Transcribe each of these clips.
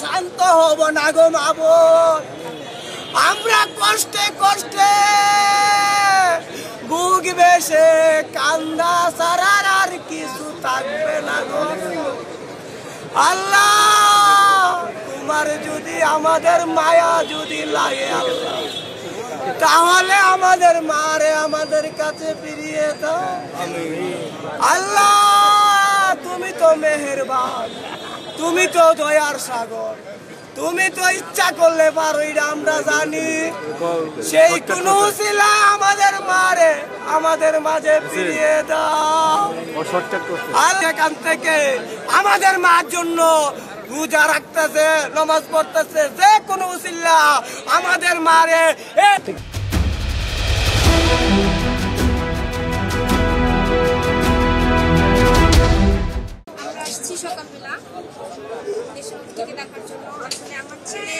শান্ত হব না গো মাবুদ। আমরা কষ্টে কষ্টে বুক বেসে কান্দা ছাড়ার আর কিছু থাকবে না গো আল্লাহ। তোমার যদি আমাদের মায়া যদি লাগে আল্লাহ, তাহলে আমাদের মারে আমাদের কাছে ফিরিয়ে দাও আল্লাহ। তুমি তো মেহেরবান, তুমি তো দয়ার সাগর, তুমি তো ইচ্ছা করলে পারো, এটা আমরা জানি। সেই কোন উসিলা আমাদের মারে আমাদের মাঝে ফিরিয়ে দাও। আর এখান থেকে আমাদের মার জন্য রোজা রাখতেছে, নামাজ পড়তেছে, যে কোনো উসিলা আমাদের মারে। আমরা আসছি সকালবেলা দেশভক্তিকে দেখার জন্য। আসলে আমার ছেলে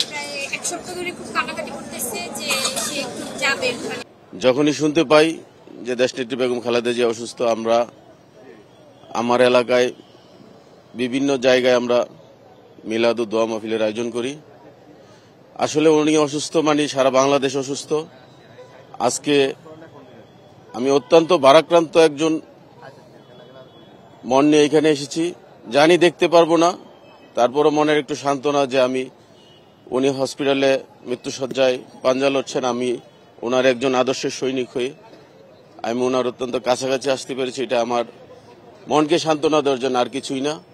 প্রায় এক সপ্তাহ ধরে খুব কান্নাকাটি করতেছে যে সে একটু যাবে। যখনই শুনতে পাই যে দেশনেত্রী বেগম খালেদা জিয়া অসুস্থ, আমরা আমার এলাকায় বিভিন্ন জায়গায় আমরা মিলাদ ও দোয়া মাহফিলের আয়োজন করি। আসলে উনি অসুস্থ মানে সারা বাংলাদেশ অসুস্থ। আজকে আমি অত্যন্ত ভারাক্রান্ত একজন মন নিয়ে এখানে এসেছি। জানি দেখতে পারবো না, তারপরও মনের একটু সান্ত্বনা যে উনি হসপিটালে মৃত্যুসজ্জায় পাঞ্জা লড়ছেন, আমি ওনার একজন আদর্শের সৈনিক হয়ে আমি ওনার অত্যন্ত কাছাকাছি আসতে পেরেছি। এটা আমার মনকে সান্ত্বনা দেওয়ার জন্য, আর কিছুই না।